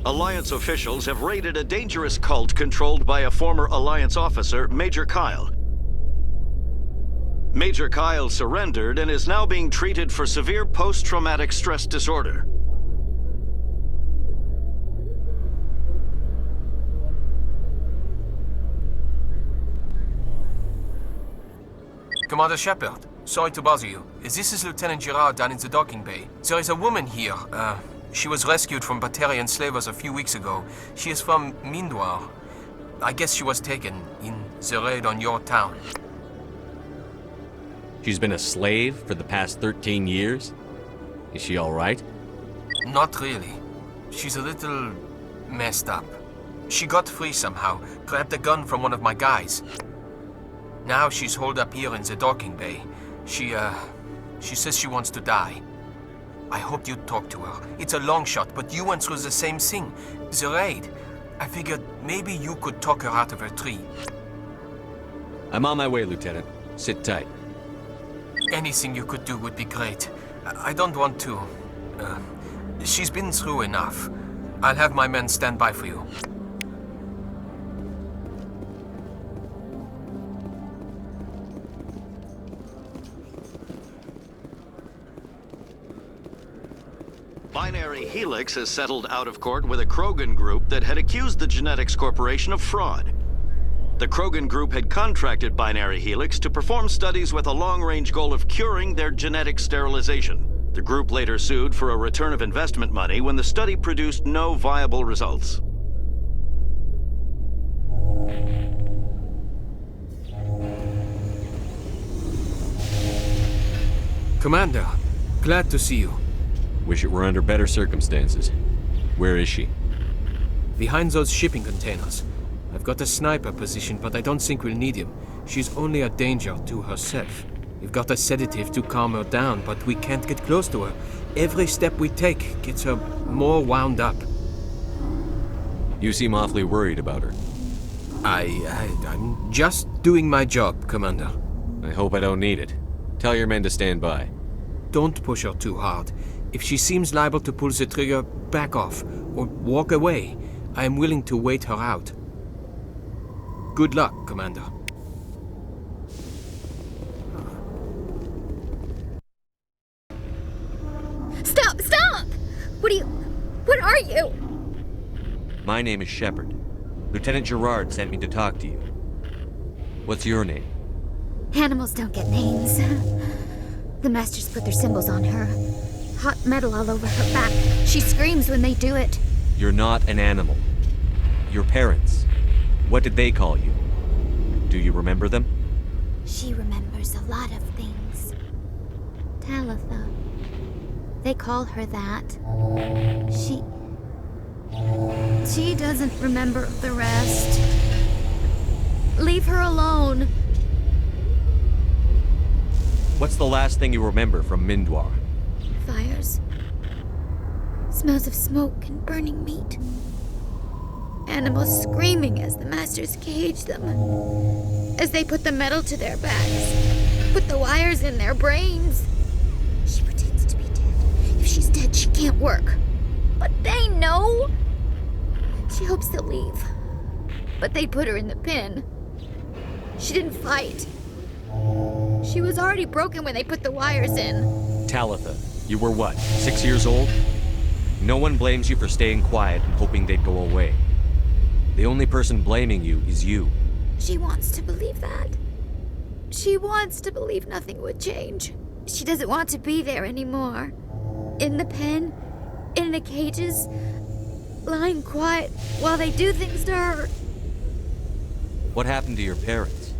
Alliance officials have raided a dangerous cult controlled by a former Alliance officer, Major Kyle. Major Kyle surrendered and is now being treated for severe post-traumatic stress disorder. Commander Shepard, sorry to bother you. This is Lieutenant Girard down in the docking bay. There is a woman here. She was rescued from Batarian slavers a few weeks ago. She is from Mindoir. I guess she was taken in the raid on your town. She's been a slave for the past 13 years? Is she all right? Not really. She's a little messed up. She got free somehow, grabbed a gun from one of my guys. Now she's holed up here in the docking bay. She says she wants to die. I hoped you'd talk to her. It's a long shot, but you went through the same thing. The raid. I figured maybe you could talk her out of her tree. I'm on my way, Lieutenant. Sit tight. Anything you could do would be great. I don't want to. She's been through enough. I'll have my men stand by for you. Binary Helix has settled out of court with a Krogan group that had accused the Genetics Corporation of fraud. The Krogan group had contracted Binary Helix to perform studies with a long-range goal of curing their genetic sterilization. The group later sued for a return of investment money when the study produced no viable results. Commander, glad to see you. Wish it were under better circumstances. Where is she? Behind those shipping containers. I've got a sniper position, but I don't think we'll need him. She's only a danger to herself. We've got a sedative to calm her down, but we can't get close to her. Every step we take gets her more wound up. You seem awfully worried about her. I'm just doing my job, Commander. I hope I don't need it. Tell your men to stand by. Don't push her too hard. If she seems liable to pull the trigger, back off, or walk away. I am willing to wait her out. Good luck, Commander. Stop! Stop! What are you? My name is Shepard. Lieutenant Girard sent me to talk to you. What's your name? Animals don't get names. The Masters put their symbols on her. Hot metal all over her back. She screams when they do it. You're not an animal. Your parents. What did they call you? Do you remember them? She remembers a lot of things. Talitha. They call her that. She doesn't remember the rest. Leave her alone. What's the last thing you remember from Mindoir? Fires. Smells of smoke and burning meat. Animals screaming as the Masters cage them. As they put the metal to their backs. Put the wires in their brains. She pretends to be dead. If she's dead, she can't work. But they know. She hopes to leave. But they put her in the pen. She didn't fight. She was already broken when they put the wires in. Talitha, you were what, 6 years old? No one blames you for staying quiet and hoping they'd go away. The only person blaming you is you. She wants to believe that. She wants to believe nothing would change. She doesn't want to be there anymore. In the pen, in the cages, lying quiet while they do things to her. What happened to your parents?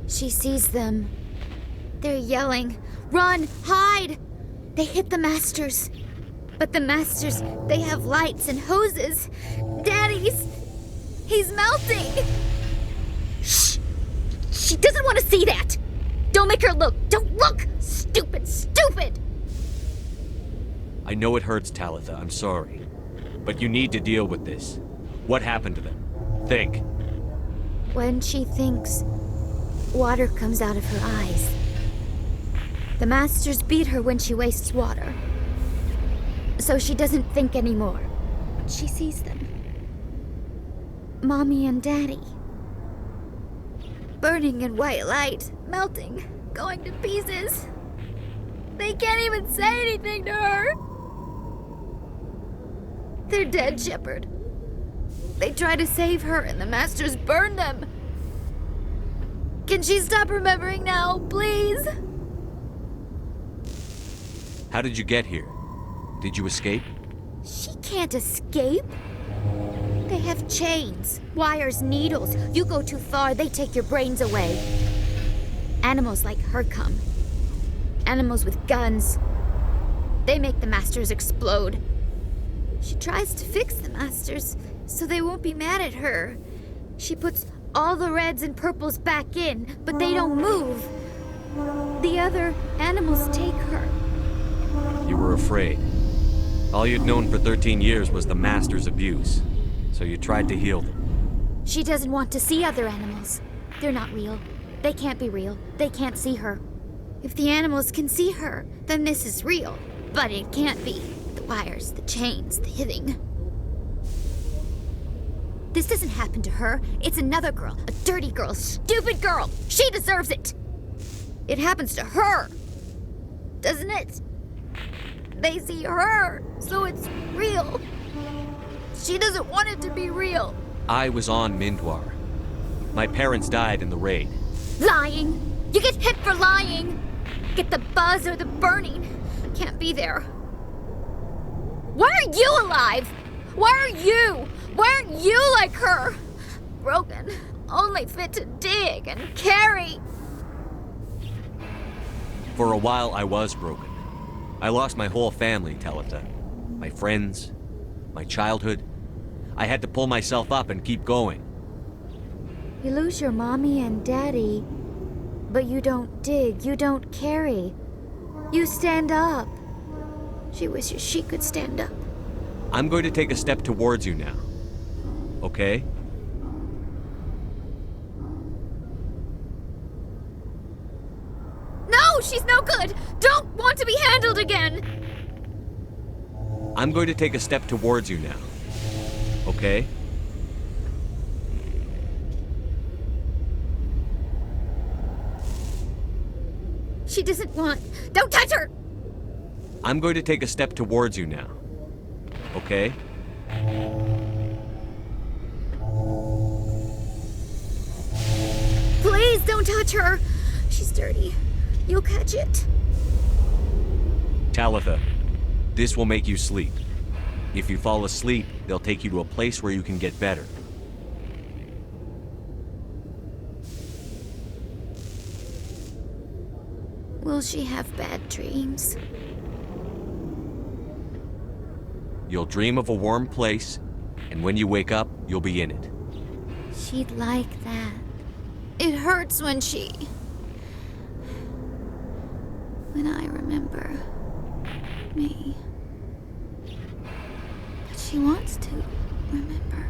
She sees them. They're yelling, "Run! Hide!" They hit the Masters. But the Masters, they have lights and hoses. Daddy's... he's melting! Shh! She doesn't want to see that! Don't make her look! Don't look! Stupid, stupid! I know it hurts, Talitha, I'm sorry. But you need to deal with this. What happened to them? Think. When she thinks, water comes out of her eyes. The Masters beat her when she wastes water. so she doesn't think anymore. She sees them. Mommy and Daddy. Burning in white light, melting, going to pieces. They can't even say anything to her. They're dead, Shepard. They try to save her and the Masters burn them. Can she stop remembering now, please? How did you get here? Did you escape? She can't escape. They have chains, wires, needles. You go too far, they take your brains away. Animals like her come. Animals with guns. They make the Masters explode. She tries to fix the Masters so they won't be mad at her. She puts all the reds and purples back in, but they don't move. The other animals take her. You were afraid. All you'd known for 13 years was the Master's abuse, so you tried to heal them. She doesn't want to see other animals. They're not real. They can't be real. They can't see her. If the animals can see her, then this is real. But it can't be. The wires, the chains, the hitting. This doesn't happen to her. It's another girl. A dirty girl. Stupid girl. She deserves it. It happens to her. Doesn't it? They see her, so it's real. She doesn't want it to be real. I was on Mindwar. My parents died in the raid. Lying. You get hit for lying. Get the buzz or the burning. Can't be there. Why are you alive? Why are you? Why aren't you like her? Broken. Only fit to dig and carry. For a while, I was broken. I lost my whole family, Talitha. My friends, my childhood. I had to pull myself up and keep going. You lose your mommy and daddy, but you don't dig, you don't carry. You stand up. She wishes she could stand up. I'm going to take a step towards you now. Okay? No, she's no good! Don't want to be handled again! I'm going to take a step towards you now. Okay? She doesn't want... Don't touch her! I'm going to take a step towards you now. Okay? Please don't touch her! She's dirty. You'll catch it. Talitha, this will make you sleep. If you fall asleep, they'll take you to a place where you can get better. Will she have bad dreams? You'll dream of a warm place, and when you wake up, you'll be in it. She'd like that. It hurts when I remember me. But she wants to remember.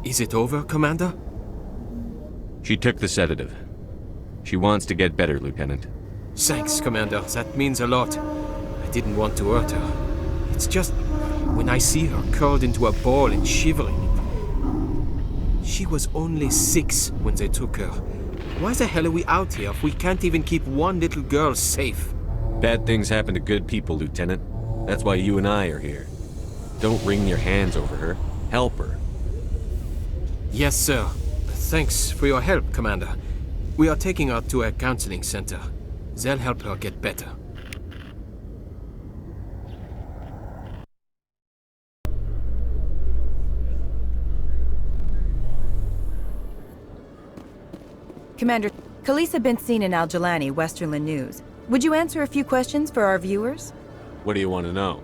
Is it over, Commander? She took the sedative. She wants to get better, Lieutenant. Thanks, Commander. That means a lot. I didn't want to hurt her. It's just when I see her curled into a ball and shivering. She was only 6 when they took her. Why the hell are we out here if we can't even keep one little girl safe? Bad things happen to good people, Lieutenant. That's why you and I are here. Don't wring your hands over her. Help her. Yes, sir. Thanks for your help, Commander. We are taking her to a counseling center. They'll help her get better. Commander, Khaleesa been seen in Al-Jalani, Westerland News. Would you answer a few questions for our viewers? What do you want to know?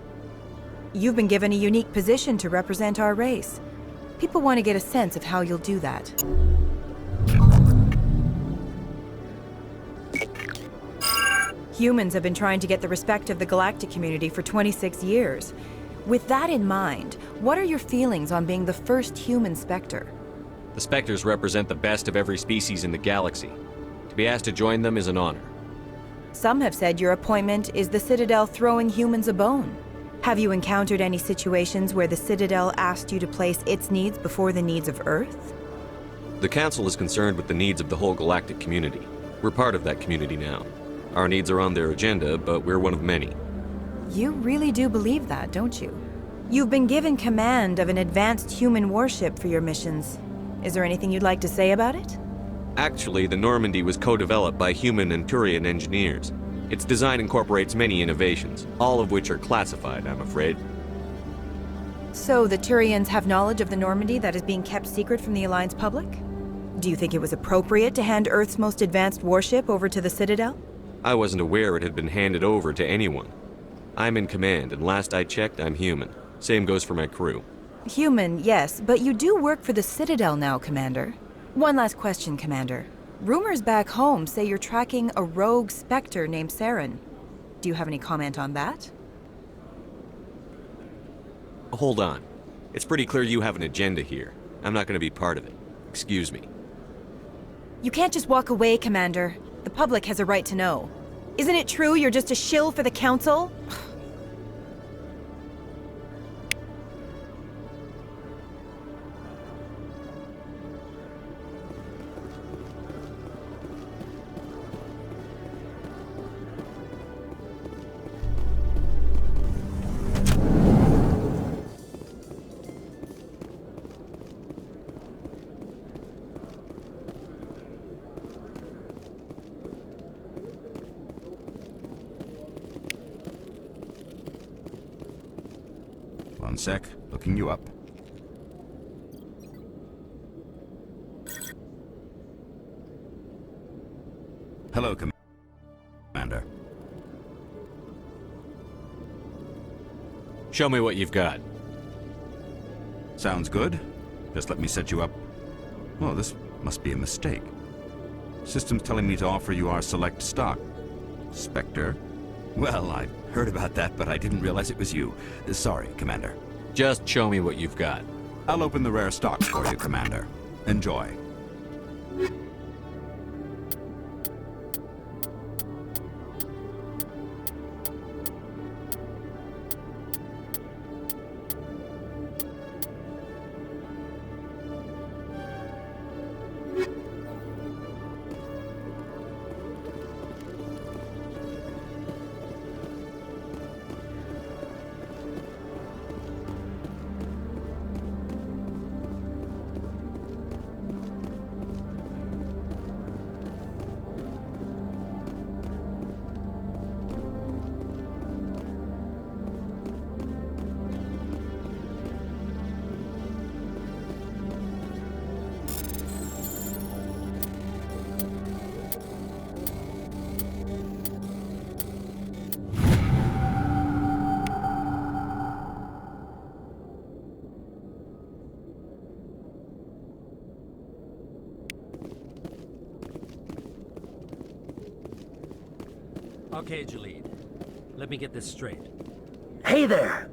You've been given a unique position to represent our race. People want to get a sense of how you'll do that. Humans have been trying to get the respect of the galactic community for 26 years. With that in mind, what are your feelings on being the first human Spectre? The Spectres represent the best of every species in the galaxy. To be asked to join them is an honor. Some have said your appointment is the Citadel throwing humans a bone. Have you encountered any situations where the Citadel asked you to place its needs before the needs of Earth? The Council is concerned with the needs of the whole galactic community. We're part of that community now. Our needs are on their agenda, but we're one of many. You really do believe that, don't you? You've been given command of an advanced human warship for your missions. Is there anything you'd like to say about it? Actually, the Normandy was co-developed by human and Turian engineers. Its design incorporates many innovations, all of which are classified, I'm afraid. So the Turians have knowledge of the Normandy that is being kept secret from the Alliance public? Do you think it was appropriate to hand Earth's most advanced warship over to the Citadel? I wasn't aware it had been handed over to anyone. I'm in command, and last I checked, I'm human. Same goes for my crew. Human, yes, but you do work for the Citadel now, Commander. One last question, Commander. Rumors back home say you're tracking a rogue Spectre named Saren. Do you have any comment on that? Hold on. It's pretty clear you have an agenda here. I'm not going to be part of it. Excuse me. You can't just walk away, Commander. The public has a right to know. Isn't it true you're just a shill for the Council? One sec, looking you up. Hello, Commander. Show me what you've got. Sounds good. Just let me set you up. Oh, this must be a mistake. System's telling me to offer you our select stock. Spectre? Well, I heard about that, but I didn't realize it was you. Sorry, Commander. Just show me what you've got. I'll open the rare stock for you, Commander. Enjoy. Okay, Jalid. Let me get this straight. Hey there!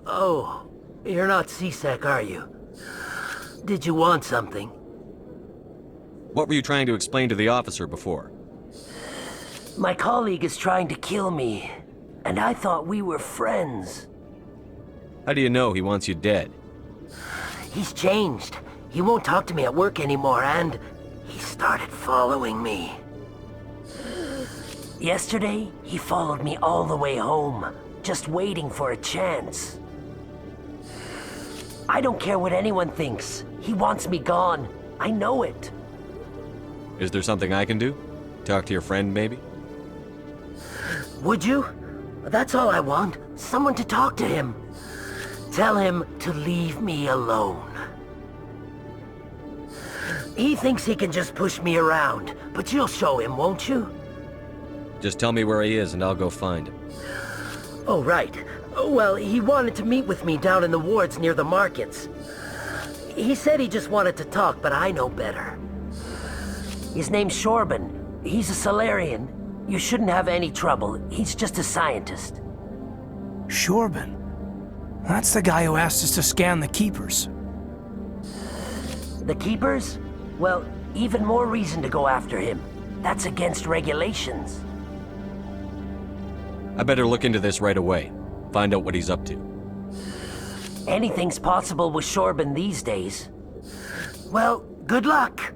Oh, you're not CSEC, are you? Did you want something? What were you trying to explain to the officer before? My colleague is trying to kill me, and I thought we were friends. How do you know he wants you dead? He's changed. He won't talk to me at work anymore, and he started following me. Yesterday, he followed me all the way home, just waiting for a chance. I don't care what anyone thinks. He wants me gone. I know it. Is there something I can do? Talk to your friend, maybe? Would you? That's all I want. Someone to talk to him. Tell him to leave me alone. He thinks he can just push me around, but you'll show him, won't you? Just tell me where he is and I'll go find him. Oh, right. Well, he wanted to meet with me down in the wards near the markets. He said he just wanted to talk, but I know better. His name's Shorban. He's a Solarian. You shouldn't have any trouble. He's just a scientist. Shorban? That's the guy who asked us to scan the Keepers. The Keepers? Well, even more reason to go after him. That's against regulations. I better look into this right away. Find out what he's up to. Anything's possible with Shorben these days. Well, good luck.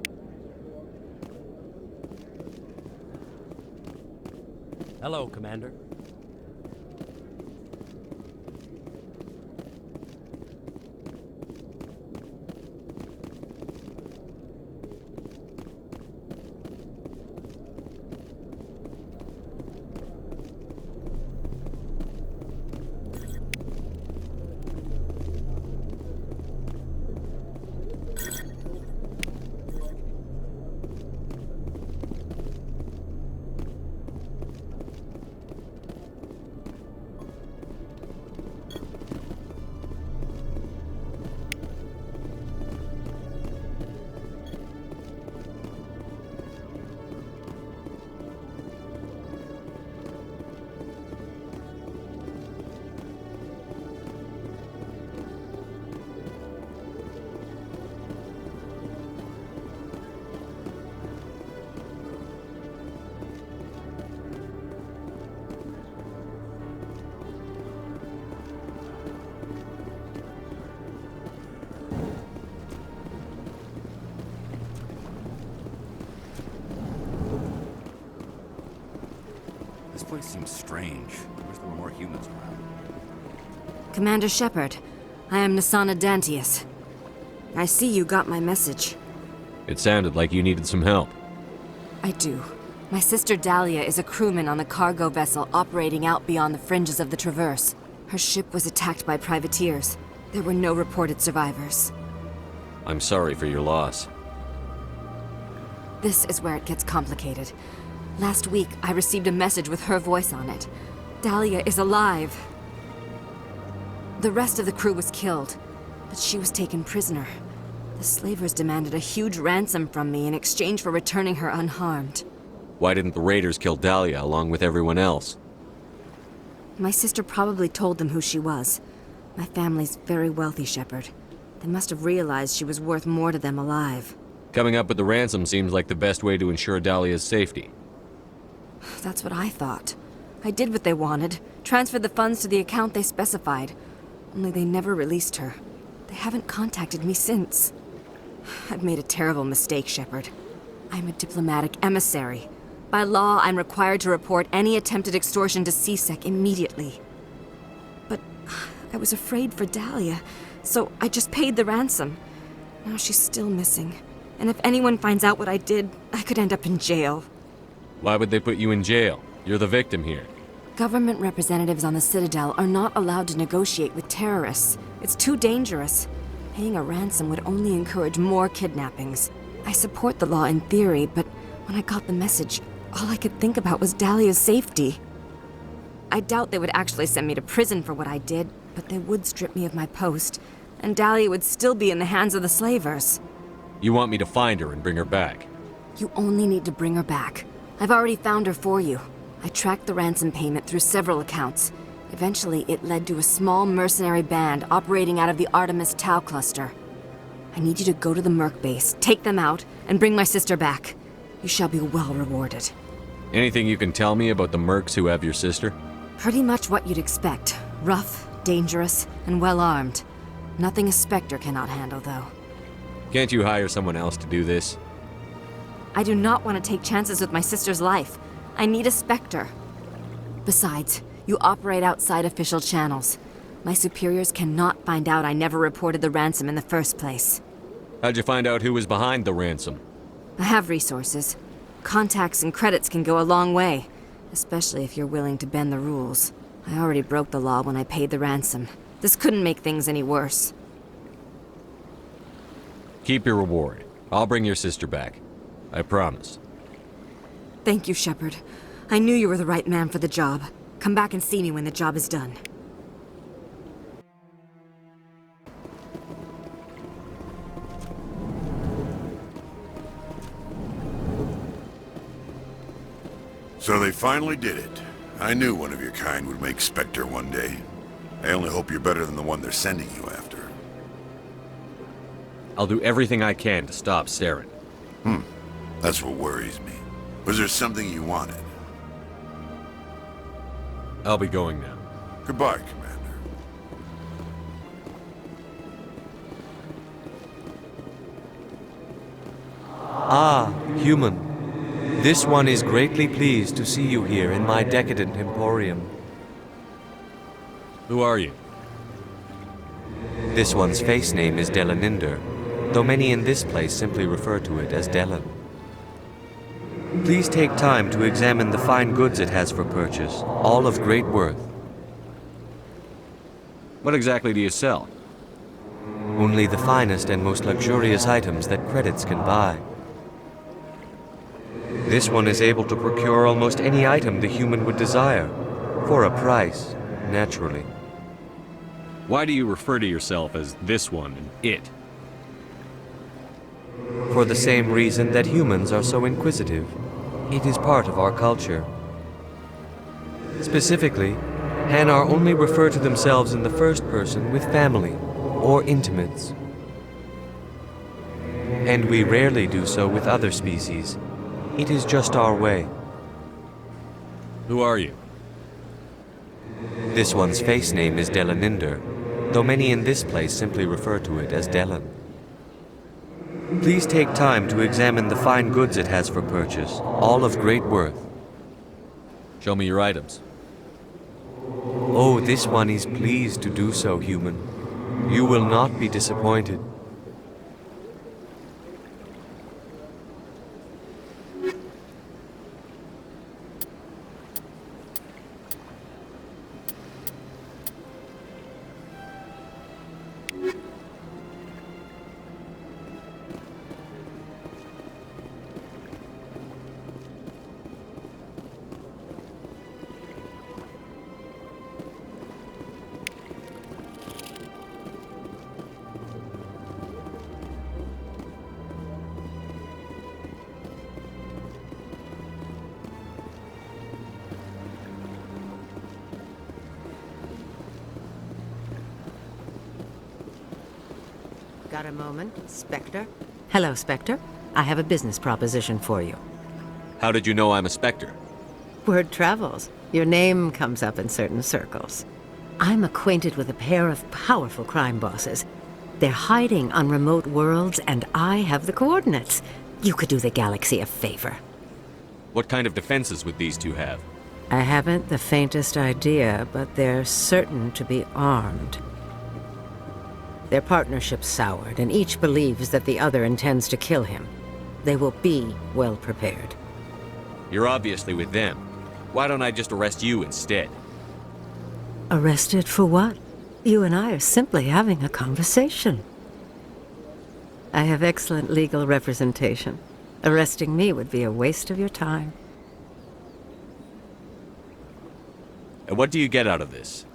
Hello, Commander. This place seems strange. I wish there were more humans around. Commander Shepard, I am Nasana Dantius. I see you got my message. It sounded like you needed some help. I do. My sister Dahlia is a crewman on the cargo vessel operating out beyond the fringes of the Traverse. Her ship was attacked by privateers. There were no reported survivors. I'm sorry for your loss. This is where it gets complicated. Last week, I received a message with her voice on it. Dahlia is alive. The rest of the crew was killed, but she was taken prisoner. The slavers demanded a huge ransom from me in exchange for returning her unharmed. Why didn't the raiders kill Dahlia along with everyone else? My sister probably told them who she was. My family's very wealthy, Shepard. They must have realized she was worth more to them alive. Coming up with the ransom seems like the best way to ensure Dahlia's safety. That's what I thought. I did what they wanted, transferred the funds to the account they specified. Only they never released her. They haven't contacted me since. I've made a terrible mistake, Shepard. I'm a diplomatic emissary. By law, I'm required to report any attempted extortion to CSEC immediately. But I was afraid for Dahlia, so I just paid the ransom. Now she's still missing. And if anyone finds out what I did, I could end up in jail. Why would they put you in jail? You're the victim here. Government representatives on the Citadel are not allowed to negotiate with terrorists. It's too dangerous. Paying a ransom would only encourage more kidnappings. I support the law in theory, but when I got the message, all I could think about was Dahlia's safety. I doubt they would actually send me to prison for what I did, but they would strip me of my post, and Dahlia would still be in the hands of the slavers. You want me to find her and bring her back? You only need to bring her back. I've already found her for you. I tracked the ransom payment through several accounts. Eventually, it led to a small mercenary band operating out of the Artemis Tau cluster. I need you to go to the Merc base, take them out, and bring my sister back. You shall be well rewarded. Anything you can tell me about the mercs who have your sister? Pretty much what you'd expect. Rough, dangerous, and well-armed. Nothing a Spectre cannot handle, though. Can't you hire someone else to do this? I do not want to take chances with my sister's life. I need a Spectre. Besides, you operate outside official channels. My superiors cannot find out I never reported the ransom in the first place. How'd you find out who was behind the ransom? I have resources. Contacts and credits can go a long way, especially if you're willing to bend the rules. I already broke the law when I paid the ransom. This couldn't make things any worse. Keep your reward. I'll bring your sister back. I promise. Thank you, Shepard. I knew you were the right man for the job. Come back and see me when the job is done. So they finally did it. I knew one of your kind would make Spectre one day. I only hope you're better than the one they're sending you after. I'll do everything I can to stop Saren. That's what worries me. Was there something you wanted? I'll be going now. Goodbye, Commander. Ah, human. This one is greatly pleased to see you here in my decadent emporium. Who are you? This one's face name is Delaninder, though many in this place simply refer to it as Delan. Please take time to examine the fine goods it has for purchase, all of great worth. What exactly do you sell? Only the finest and most luxurious items that credits can buy. This one is able to procure almost any item the human would desire, for a price, naturally. Why do you refer to yourself as this one and it? For the same reason that humans are so inquisitive. It is part of our culture. Specifically, Hanar only refer to themselves in the first person with family or intimates. And we rarely do so with other species. It is just our way. Who are you? This one's face name is Delaninder, though many in this place simply refer to it as Delan. Please take time to examine the fine goods it has for purchase, all of great worth. Show me your items. Oh, this one is pleased to do so, human. You will not be disappointed. Got a moment, Spectre? Hello, Spectre. I have a business proposition for you. How did you know I'm a Spectre? Word travels. Your name comes up in certain circles. I'm acquainted with a pair of powerful crime bosses. They're hiding on remote worlds, and I have the coordinates. You could do the galaxy a favor. What kind of defenses would these two have? I haven't the faintest idea, but they're certain to be armed. Their partnership's soured, and each believes that the other intends to kill him. They will be well prepared. You're obviously with them. Why don't I just arrest you instead? Arrested for what? You and I are simply having a conversation. I have excellent legal representation. Arresting me would be a waste of your time. And what do you get out of this?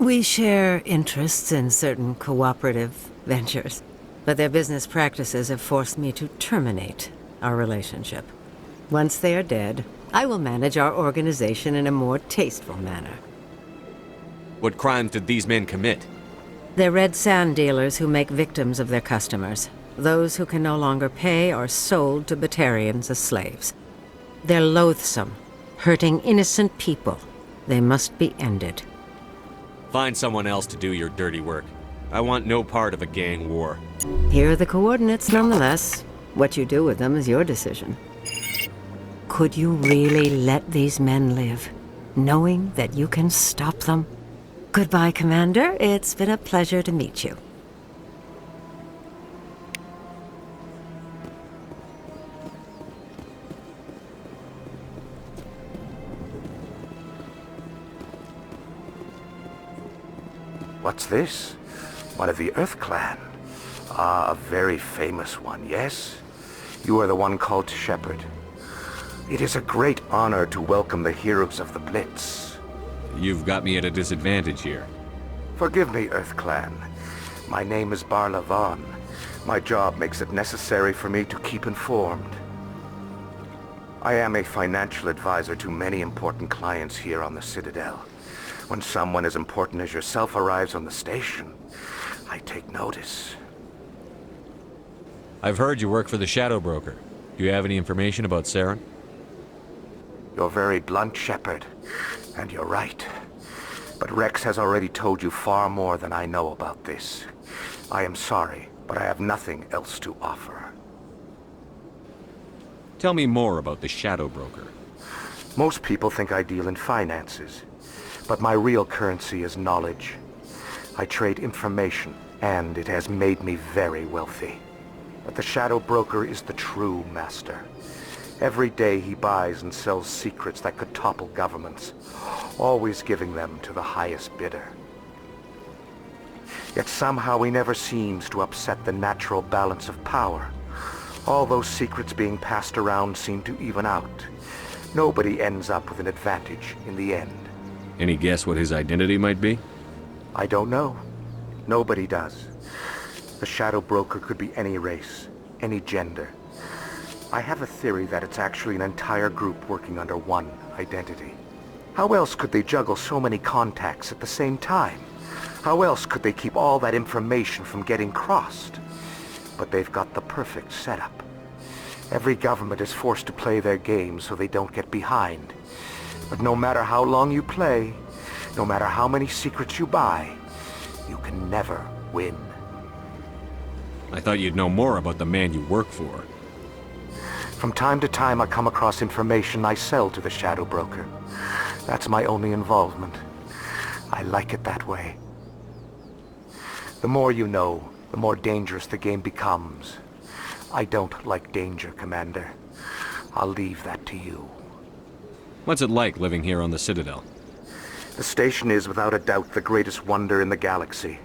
We share interests in certain cooperative ventures, but their business practices have forced me to terminate our relationship. Once they are dead, I will manage our organization in a more tasteful manner. What crimes did these men commit? They're red sand dealers who make victims of their customers. Those who can no longer pay are sold to Batarians as slaves. They're loathsome, hurting innocent people. They must be ended. Find someone else to do your dirty work. I want no part of a gang war. Here are the coordinates nonetheless. What you do with them is your decision. Could you really let these men live, knowing that you can stop them? Goodbye, Commander. It's been a pleasure to meet you. What's this? One of the Earth Clan. Ah, a very famous one, yes? You are the one called Shepherd. It is a great honor to welcome the heroes of the Blitz. You've got me at a disadvantage here. Forgive me, Earth Clan. My name is Barla Vaughn. My job makes it necessary for me to keep informed. I am a financial advisor to many important clients here on the Citadel. When someone as important as yourself arrives on the station, I take notice. I've heard you work for the Shadow Broker. Do you have any information about Saren? You're very blunt, Shepard, and you're right. But Rex has already told you far more than I know about this. I am sorry, but I have nothing else to offer. Tell me more about the Shadow Broker. Most people think I deal in finances, but my real currency is knowledge. I trade information, and it has made me very wealthy. But the Shadow Broker is the true master. Every day he buys and sells secrets that could topple governments, always giving them to the highest bidder. Yet somehow he never seems to upset the natural balance of power. All those secrets being passed around seem to even out. Nobody ends up with an advantage in the end. Any guess what his identity might be? I don't know. Nobody does. The Shadow Broker could be any race, any gender. I have a theory that it's actually an entire group working under one identity. How else could they juggle so many contacts at the same time? How else could they keep all that information from getting crossed? But they've got the perfect setup. Every government is forced to play their game so they don't get behind. But no matter how long you play, no matter how many secrets you buy, you can never win. I thought you'd know more about the man you work for. From time to time I come across information I sell to the Shadow Broker. That's my only involvement. I like it that way. The more you know, the more dangerous the game becomes. I don't like danger, Commander. I'll leave that to you. What's it like living here on the Citadel? The station is without a doubt the greatest wonder in the galaxy.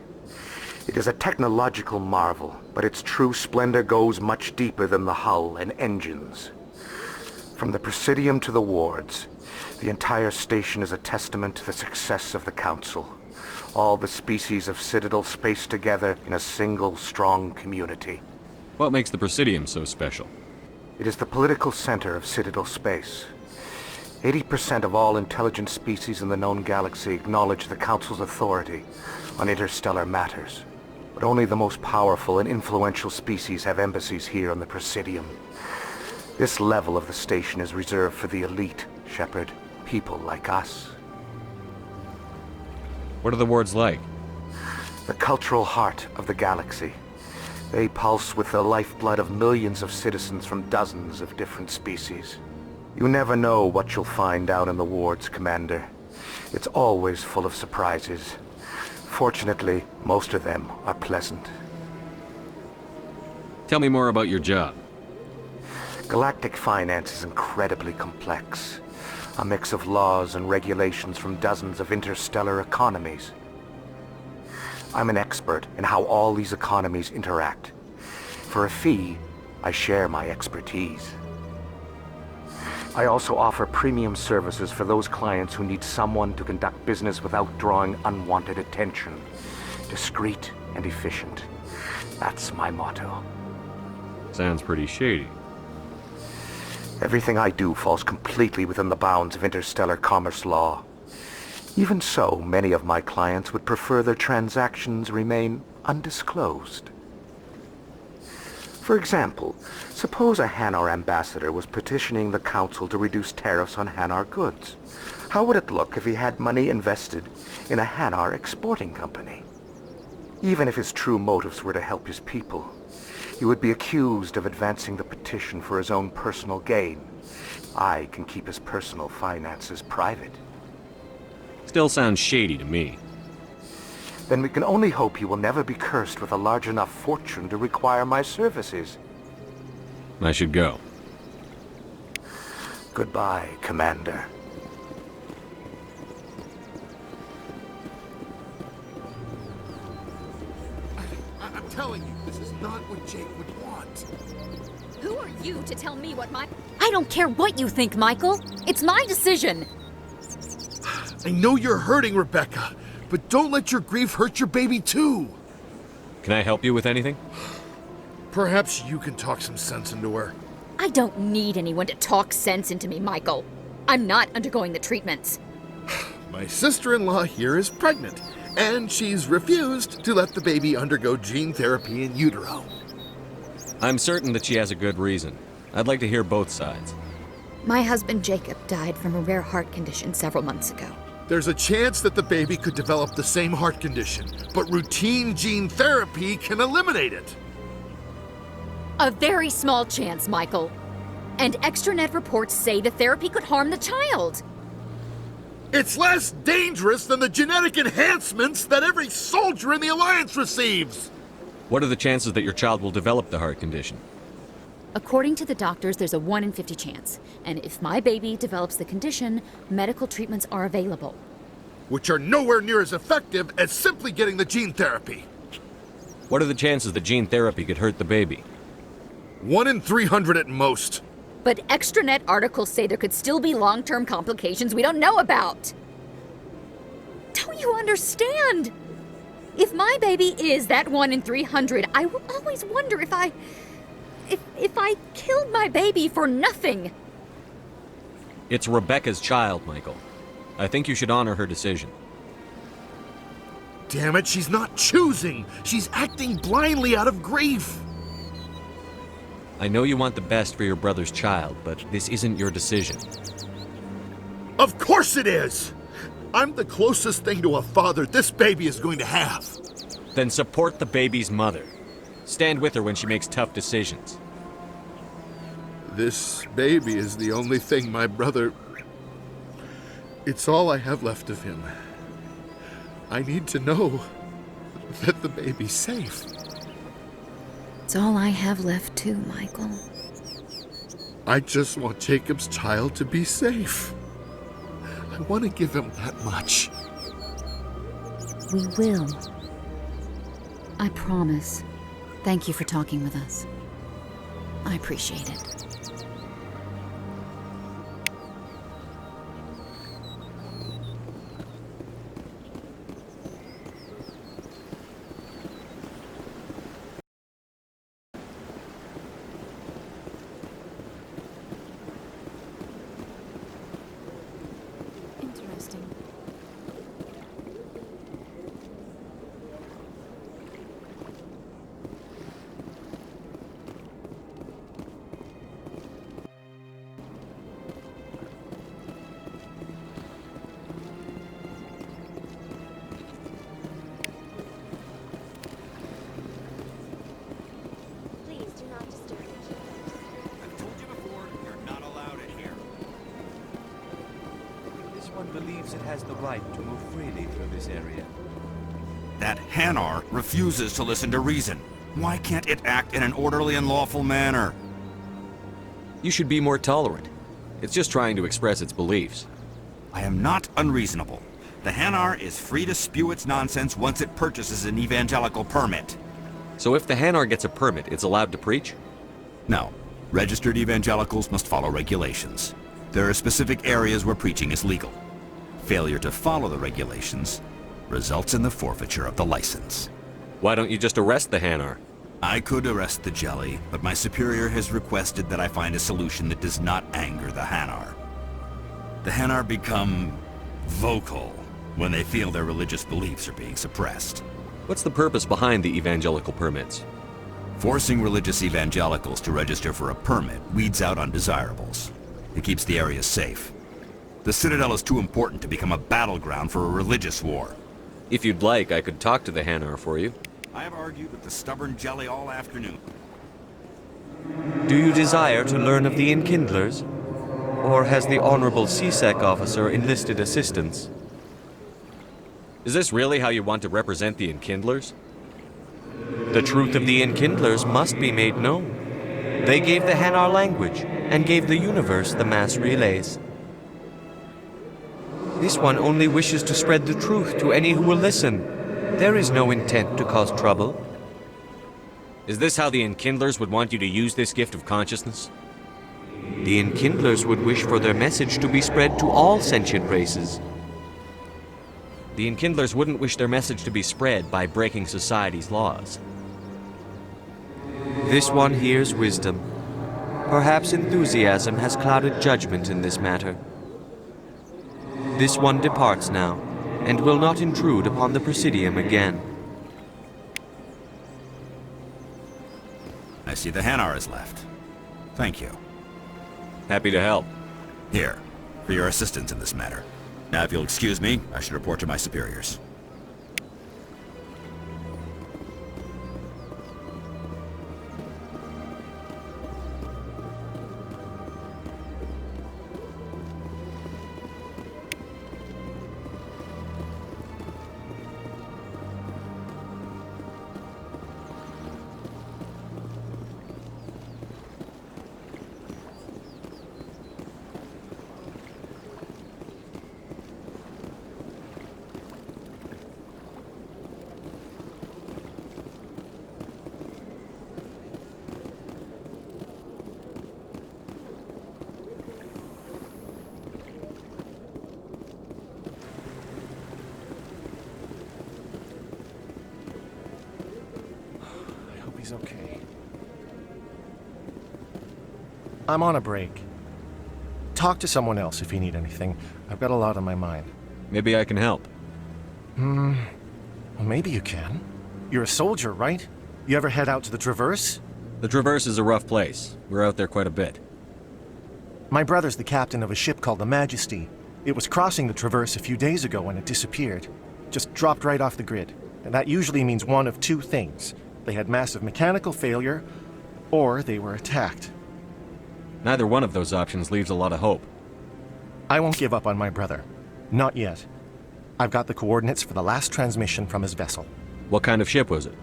It is a technological marvel, but its true splendor goes much deeper than the hull and engines. From the Presidium to the wards, the entire station is a testament to the success of the Council. All the species of Citadel spaced together in a single, strong community. What makes the Presidium so special? It is the political center of Citadel space. 80% of all intelligent species in the known galaxy acknowledge the Council's authority on interstellar matters. But only the most powerful and influential species have embassies here on the Presidium. This level of the station is reserved for the elite, Shepard. People like us. What are the wards like? The cultural heart of the galaxy. They pulse with the lifeblood of millions of citizens from dozens of different species. You never know what you'll find down in the wards, Commander. It's always full of surprises. Fortunately, most of them are pleasant. Tell me more about your job. Galactic finance is incredibly complex. A mix of laws and regulations from dozens of interstellar economies. I'm an expert in how all these economies interact. For a fee, I share my expertise. I also offer premium services for those clients who need someone to conduct business without drawing unwanted attention. Discreet and efficient. That's my motto. Sounds pretty shady. Everything I do falls completely within the bounds of interstellar commerce law. Even so, many of my clients would prefer their transactions remain undisclosed. For example, suppose a Hanar ambassador was petitioning the Council to reduce tariffs on Hanar goods. How would it look if he had money invested in a Hanar exporting company? Even if his true motives were to help his people, he would be accused of advancing the petition for his own personal gain. I can keep his personal finances private. Still sounds shady to me. Then we can only hope he will never be cursed with a large enough fortune to require my services. I should go. Goodbye, Commander. I'm telling you, this is not what Jake would want. Who are you to tell me what my... I don't care what you think, Michael. It's my decision. I know you're hurting, Rebecca, but don't let your grief hurt your baby too. Can I help you with anything? Perhaps you can talk some sense into her. I don't need anyone to talk sense into me, Michael. I'm not undergoing the treatments. My sister-in-law here is pregnant, and she's refused to let the baby undergo gene therapy in utero. I'm certain that she has a good reason. I'd like to hear both sides. My husband Jacob died from a rare heart condition several months ago. There's a chance that the baby could develop the same heart condition, but routine gene therapy can eliminate it. A very small chance, Michael. And extranet reports say the therapy could harm the child. It's less dangerous than the genetic enhancements that every soldier in the Alliance receives! What are the chances that your child will develop the heart condition? According to the doctors, there's a 1 in 50 chance. And if my baby develops the condition, medical treatments are available. Which are nowhere near as effective as simply getting the gene therapy. What are the chances that gene therapy could hurt the baby? 1 in 300 at most. But extranet articles say there could still be long-term complications we don't know about. Don't you understand? If my baby is that 1 in 300, I will always wonder if I killed my baby for nothing. It's Rebecca's child, Michael. I think you should honor her decision. Damn it, she's not choosing. She's acting blindly out of grief. I know you want the best for your brother's child, but this isn't your decision. Of course it is! I'm the closest thing to a father this baby is going to have. Then support the baby's mother. Stand with her when she makes tough decisions. This baby is the only thing my brother... It's all I have left of him. I need to know that the baby's safe. It's all I have left too, Michael. I just want Jacob's child to be safe. I want to give him that much. We will. I promise. Thank you for talking with us. I appreciate it. Believes it has the right to move freely through this area. That Hanar refuses to listen to reason. Why can't it act in an orderly and lawful manner? You should be more tolerant. It's just trying to express its beliefs. I am not unreasonable. The Hanar is free to spew its nonsense once it purchases an evangelical permit. So if the Hanar gets a permit, it's allowed to preach? No. Registered evangelicals must follow regulations. There are specific areas where preaching is legal. Failure to follow the regulations results in the forfeiture of the license. Why don't you just arrest the Hanar? I could arrest the jelly, but my superior has requested that I find a solution that does not anger the Hanar. The Hanar become vocal when they feel their religious beliefs are being suppressed. What's the purpose behind the evangelical permits? Forcing religious evangelicals to register for a permit weeds out undesirables. It keeps the area safe. The Citadel is too important to become a battleground for a religious war. If you'd like, I could talk to the Hanar for you. I have argued with the stubborn jelly all afternoon. Do you desire to learn of the Enkindlers? Or has the Honorable CSEC officer enlisted assistance? Is this really how you want to represent the Enkindlers? The truth of the Enkindlers must be made known. They gave the Hanar language, and gave the universe the mass relays. This one only wishes to spread the truth to any who will listen. There is no intent to cause trouble. Is this how the Enkindlers would want you to use this gift of consciousness? The Enkindlers would wish for their message to be spread to all sentient races. The Enkindlers wouldn't wish their message to be spread by breaking society's laws. This one hears wisdom. Perhaps enthusiasm has clouded judgment in this matter. This one departs now, and will not intrude upon the Presidium again. I see the Hanar is left. Thank you. Happy to help. Here, for your assistance in this matter. Now, if you'll excuse me, I should report to my superiors. He's okay. I'm on a break. Talk to someone else if you need anything. I've got a lot on my mind. Maybe I can help. Well, maybe you can. You're a soldier, right? You ever head out to the Traverse? The Traverse is a rough place. We're out there quite a bit. My brother's the captain of a ship called the Majesty. It was crossing the Traverse a few days ago when it disappeared. Just dropped right off the grid. And that usually means one of two things. They had massive mechanical failure, or they were attacked. Neither one of those options leaves a lot of hope. I won't give up on my brother. Not yet. I've got the coordinates for the last transmission from his vessel. What kind of ship was it?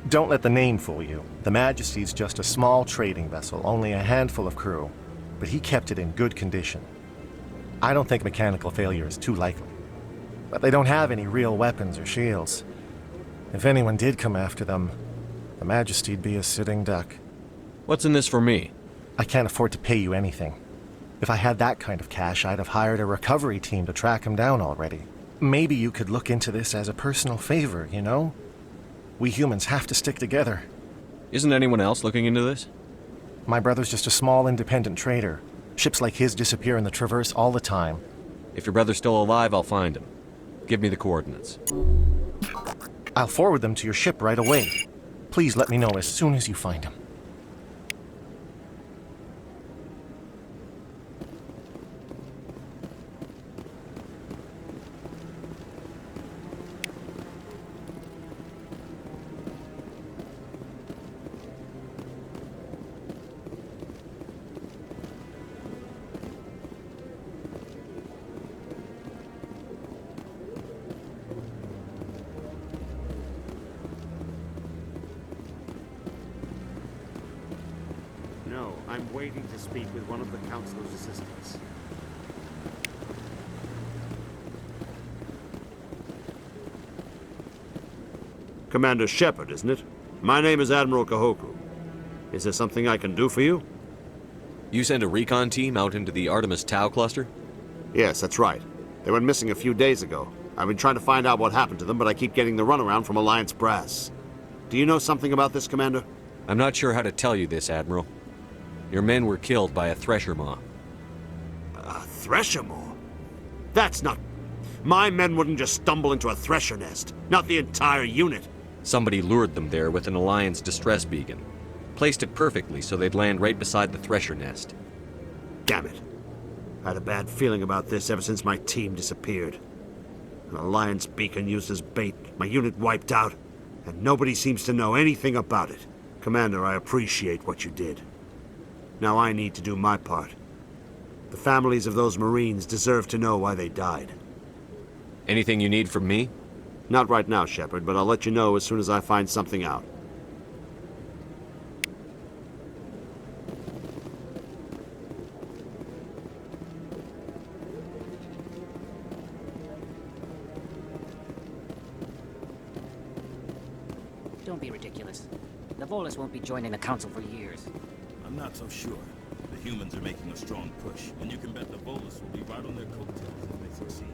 Don't let the name fool you. The Majesty's just a small trading vessel, only a handful of crew. But he kept it in good condition. I don't think mechanical failure is too likely. But they don't have any real weapons or shields. If anyone did come after them, the Majesty'd be a sitting duck. What's in this for me? I can't afford to pay you anything. If I had that kind of cash, I'd have hired a recovery team to track him down already. Maybe you could look into this as a personal favor, you know? We humans have to stick together. Isn't anyone else looking into this? My brother's just a small independent trader. Ships like his disappear in the Traverse all the time. If your brother's still alive, I'll find him. Give me the coordinates. I'll forward them to your ship right away. Please let me know as soon as you find him. No, I'm waiting to speak with one of the Councilor's assistants. Commander Shepard, isn't it? My name is Admiral Kahoku. Is there something I can do for you? You sent a recon team out into the Artemis Tau cluster? Yes, that's right. They went missing a few days ago. I've been trying to find out what happened to them, but I keep getting the runaround from Alliance brass. Do you know something about this, Commander? I'm not sure how to tell you this, Admiral. Your men were killed by a thresher maw. A thresher maw? That's not... My men wouldn't just stumble into a thresher nest. Not the entire unit. Somebody lured them there with an Alliance distress beacon. Placed it perfectly so they'd land right beside the thresher nest. Damn it. I had a bad feeling about this ever since my team disappeared. An Alliance beacon used as bait, my unit wiped out, and nobody seems to know anything about it. Commander, I appreciate what you did. Now I need to do my part. The families of those Marines deserve to know why they died. Anything you need from me? Not right now, Shepard, but I'll let you know as soon as I find something out. Don't be ridiculous. The Volus won't be joining the Council for years. I'm not so sure. The humans are making a strong push, and you can bet the Volus will be right on their coattails if they succeed.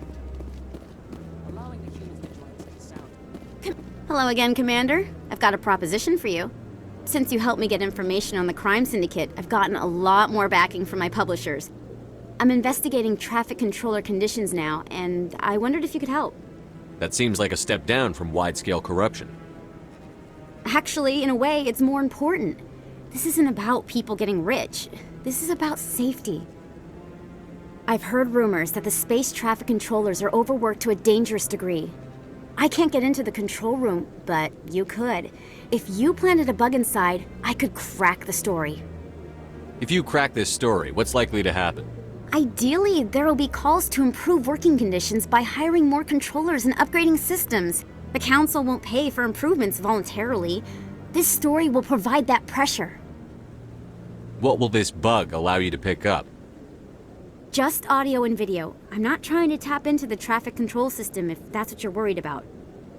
Allowing the humans to join us is sound. Hello again, Commander. I've got a proposition for you. Since you helped me get information on the crime syndicate, I've gotten a lot more backing from my publishers. I'm investigating traffic controller conditions now, and I wondered if you could help. That seems like a step down from wide-scale corruption. Actually, in a way, it's more important. This isn't about people getting rich. This is about safety. I've heard rumors that the space traffic controllers are overworked to a dangerous degree. I can't get into the control room, but you could. If you planted a bug inside, I could crack the story. If you crack this story, what's likely to happen? Ideally, there will be calls to improve working conditions by hiring more controllers and upgrading systems. The council won't pay for improvements voluntarily. This story will provide that pressure. What will this bug allow you to pick up? Just audio and video. I'm not trying to tap into the traffic control system if that's what you're worried about.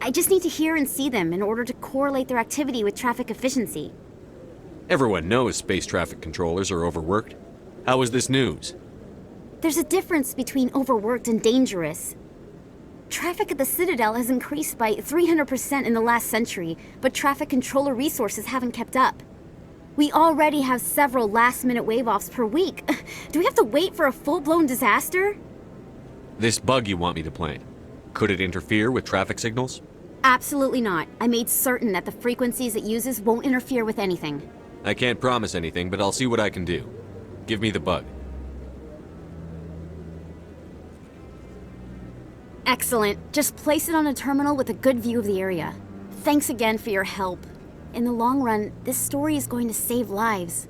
I just need to hear and see them in order to correlate their activity with traffic efficiency. Everyone knows space traffic controllers are overworked. How is this news? There's a difference between overworked and dangerous. Traffic at the Citadel has increased by 300% in the last century, but traffic controller resources haven't kept up. We already have several last-minute wave-offs per week. Do we have to wait for a full-blown disaster? This bug you want me to plant, could it interfere with traffic signals? Absolutely not. I made certain that the frequencies it uses won't interfere with anything. I can't promise anything, but I'll see what I can do. Give me the bug. Excellent. Just place it on a terminal with a good view of the area. Thanks again for your help. In the long run, this story is going to save lives.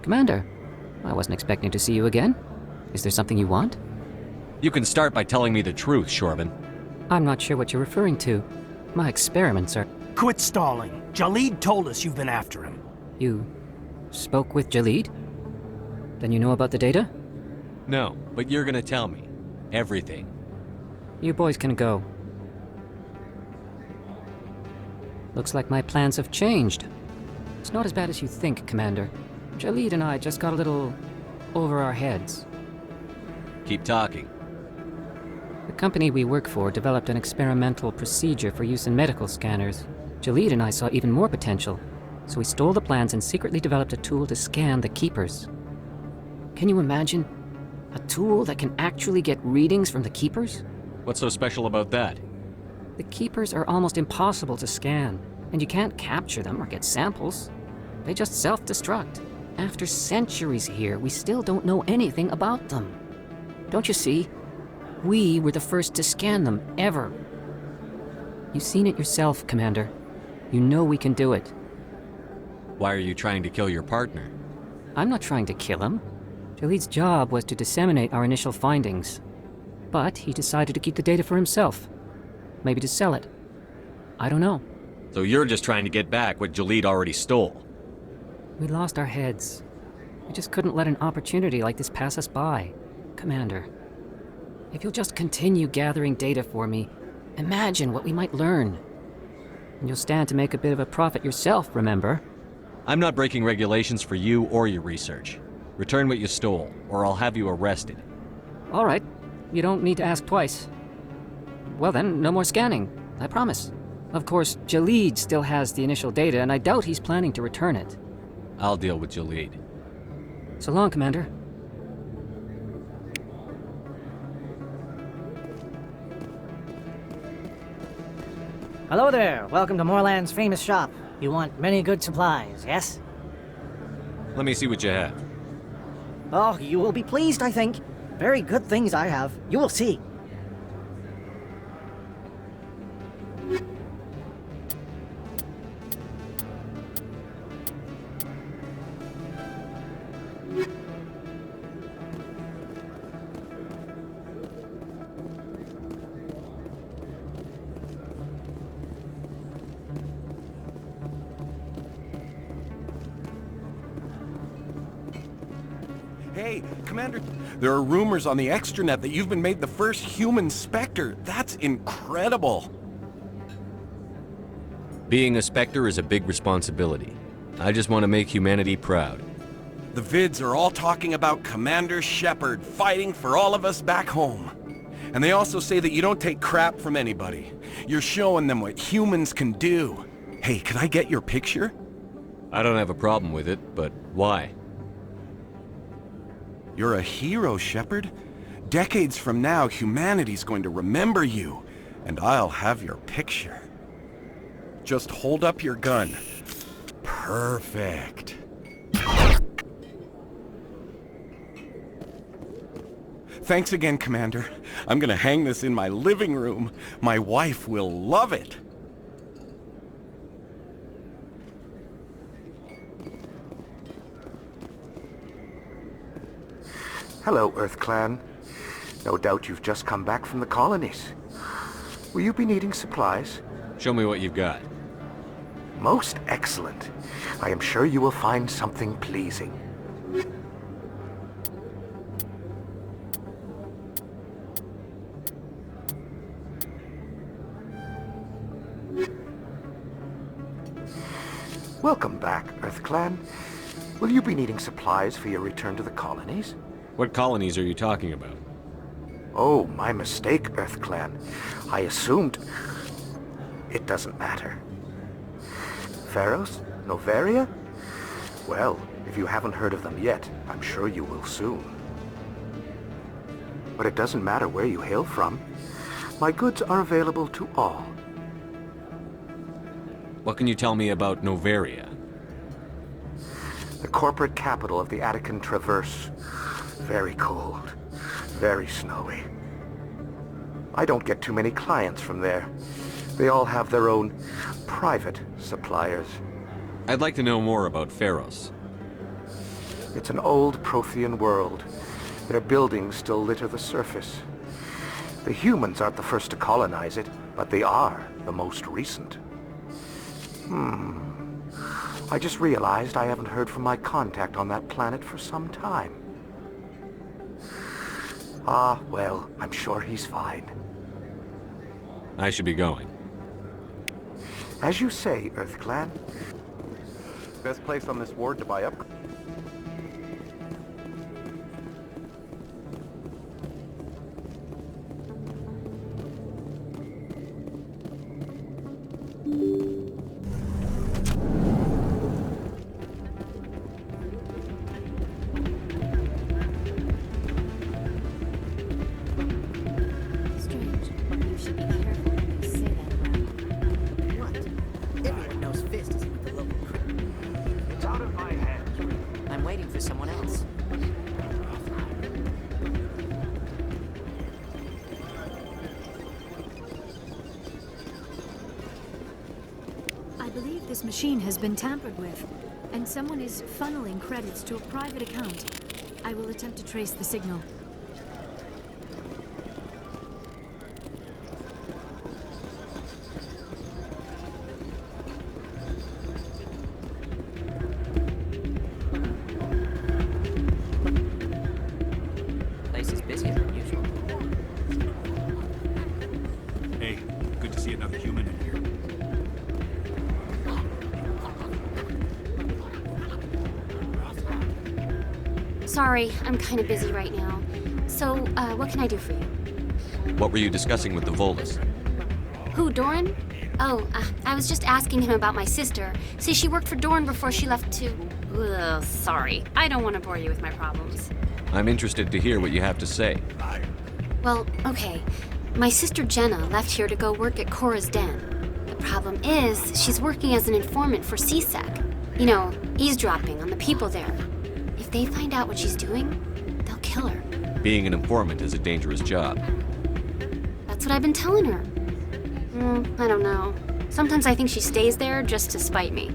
Commander, I wasn't expecting to see you again. Is there something you want? You can start by telling me the truth, Shorban. I'm not sure what you're referring to. My experiments are... Quit stalling. Jalid told us you've been after him. You spoke with Jalid? Then you know about the data? No, but you're gonna tell me. Everything. You boys can go. Looks like my plans have changed. It's not as bad as you think, Commander. Jalid and I just got a little over our heads. Keep talking. The company we work for developed an experimental procedure for use in medical scanners. Jalid and I saw even more potential, so we stole the plans and secretly developed a tool to scan the Keepers. Can you imagine? A tool that can actually get readings from the Keepers? What's so special about that? The Keepers are almost impossible to scan, and you can't capture them or get samples. They just self-destruct. After centuries here, we still don't know anything about them. Don't you see? We were the first to scan them, ever. You've seen it yourself, Commander. You know we can do it. Why are you trying to kill your partner? I'm not trying to kill him. Jalid's job was to disseminate our initial findings. But he decided to keep the data for himself. Maybe to sell it. I don't know. So you're just trying to get back what Jalid already stole? We lost our heads. We just couldn't let an opportunity like this pass us by. Commander, if you'll just continue gathering data for me, imagine what we might learn. And you'll stand to make a bit of a profit yourself, remember? I'm not breaking regulations for you or your research. Return what you stole, or I'll have you arrested. All right. You don't need to ask twice. Well then, no more scanning. I promise. Of course, Jalid still has the initial data, and I doubt he's planning to return it. I'll deal with Jalid. So long, Commander. Hello there. Welcome to Moorland's famous shop. You want many good supplies, yes? Let me see what you have. Oh, you will be pleased, I think. Very good things I have. You will see. Hey, Commander, there are rumors on the extranet that you've been made the first human Spectre. That's incredible. Being a Spectre is a big responsibility. I just want to make humanity proud. The vids are all talking about Commander Shepard fighting for all of us back home. And they also say that you don't take crap from anybody. You're showing them what humans can do. Hey, can I get your picture? I don't have a problem with it, but why? You're a hero, Shepard. Decades from now, humanity's going to remember you, and I'll have your picture. Just hold up your gun. Perfect. Thanks again, Commander. I'm gonna hang this in my living room. My wife will love it. Hello, Earth Clan. No doubt you've just come back from the colonies. Will you be needing supplies? Show me what you've got. Most excellent. I am sure you will find something pleasing. Welcome back, Earth Clan. Will you be needing supplies for your return to the colonies? What colonies are you talking about? Oh, my mistake, Earth Clan. I assumed... It doesn't matter. Pharos? Novaria? Well, if you haven't heard of them yet, I'm sure you will soon. But it doesn't matter where you hail from. My goods are available to all. What can you tell me about Novaria? The corporate capital of the Attican Traverse. Very cold. Very snowy. I don't get too many clients from there. They all have their own private suppliers. I'd like to know more about Pharos. It's an old Prothean world. Their buildings still litter the surface. The humans aren't the first to colonize it, but they are the most recent. I just realized I haven't heard from my contact on that planet for some time. Ah, well, I'm sure he's fine. I should be going. As you say, Earth Clan. Best place on this ward to buy up. This machine has been tampered with, and someone is funneling credits to a private account. I will attempt to trace the signal. Place is busier than usual. Hey, good to see another human in here. Sorry, I'm kind of busy right now. So, what can I do for you? What were you discussing with the Volus? Who, Doran? Oh, I was just asking him about my sister. See, she worked for Doran before she left to... Ugh, sorry. I don't want to bore you with my problems. I'm interested to hear what you have to say. Well, okay. My sister Jenna left here to go work at Cora's Den. The problem is, she's working as an informant for CSEC. You know, eavesdropping on the people there. If they find out what she's doing, they'll kill her. Being an informant is a dangerous job. That's what I've been telling her. I don't know. Sometimes I think she stays there just to spite me.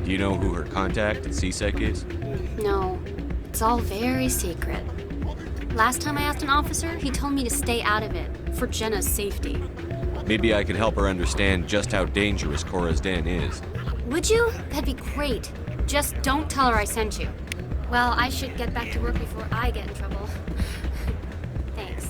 Do you know who her contact at CSEC is? No, it's all very secret. Last time I asked an officer, he told me to stay out of it, for Jenna's safety. Maybe I could help her understand just how dangerous Cora's Den is. Would you? That'd be great. Just don't tell her I sent you. Well, I should get back to work before I get in trouble. Thanks.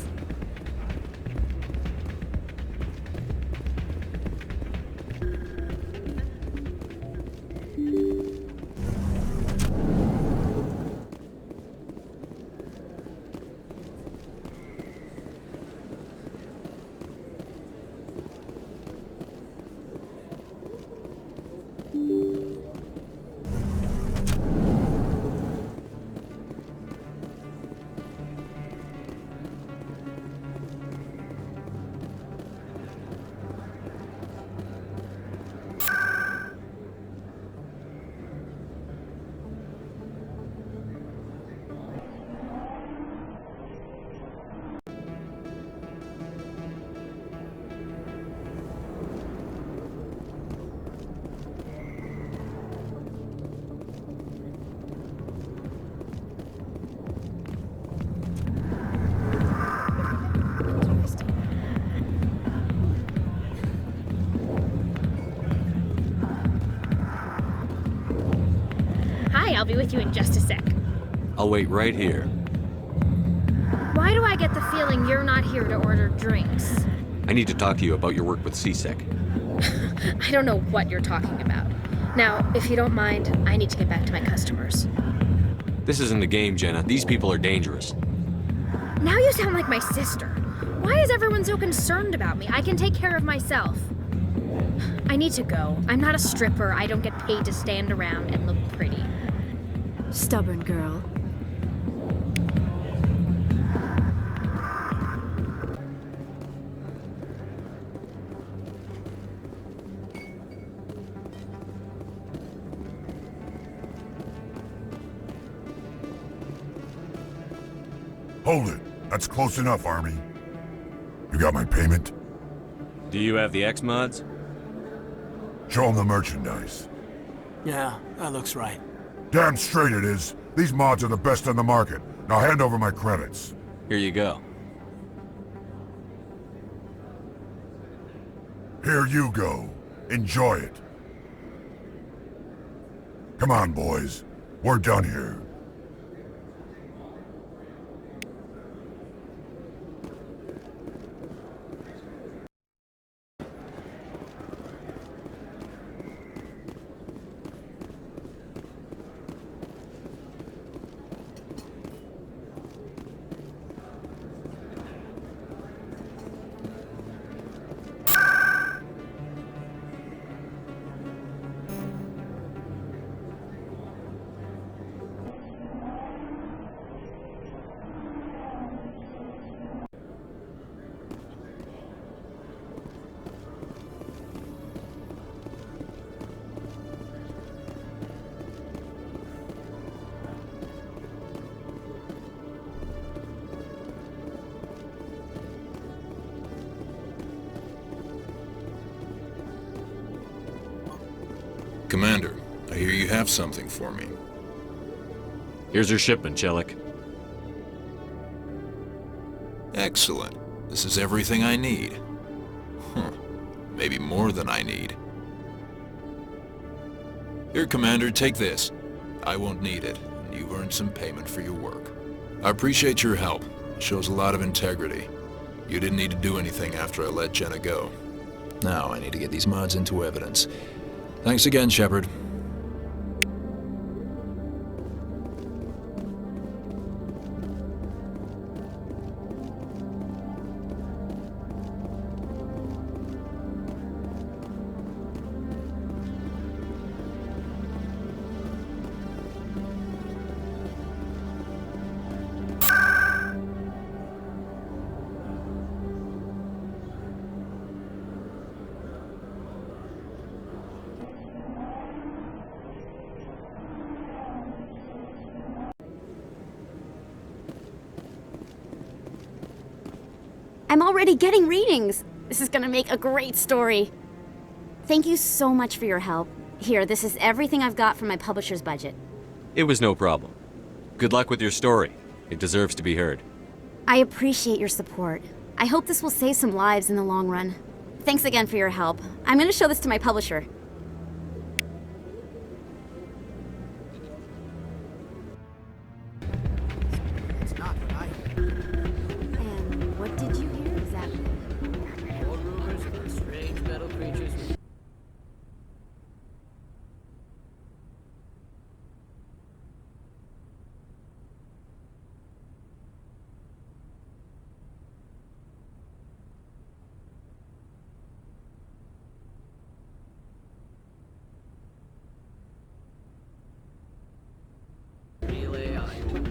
Hi, I'll be with you in just a sec. I'll wait right here. Why do I get the feeling you're not here to order drinks? I need to talk to you about your work with CSEC. I don't know what you're talking about. Now, if you don't mind, I need to get back to my customers. This isn't a game, Jenna. These people are dangerous. Now you sound like my sister. Why is everyone so concerned about me? I can take care of myself. I need to go. I'm not a stripper. I don't get paid to stand around and look pretty. Stubborn girl. Hold it. That's close enough, Army. You got my payment? Do you have the X mods? Show them the merchandise. Yeah, that looks right. Damn straight it is. These mods are the best on the market. Now hand over my credits. Here you go. Here you go. Enjoy it. Come on, boys. We're done here. Commander, I hear you have something for me. Here's your shipment, Chelik. Excellent. This is everything I need. Maybe more than I need. Here, Commander, take this. I won't need it, and you've earned some payment for your work. I appreciate your help. It shows a lot of integrity. You didn't need to do anything after I let Jenna go. Now I need to get these mods into evidence. Thanks again, Shepard. I'm already getting readings. This is gonna make a great story. Thank you so much for your help. Here, this is everything I've got from my publisher's budget. It was no problem. Good luck with your story. It deserves to be heard. I appreciate your support. I hope this will save some lives in the long run. Thanks again for your help. I'm gonna show this to my publisher. What did you hear exactly? More rumors about strange metal creatures.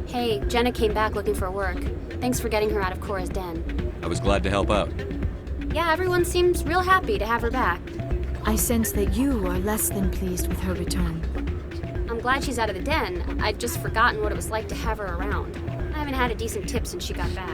Hey, Jenna came back looking for work. Thanks for getting her out of Cora's den. I was glad to help out. Yeah, everyone seems real happy to have her back. I sense that you are less than pleased with her return. I'm glad she's out of the den. I'd just forgotten what it was like to have her around. I haven't had a decent tip since she got back.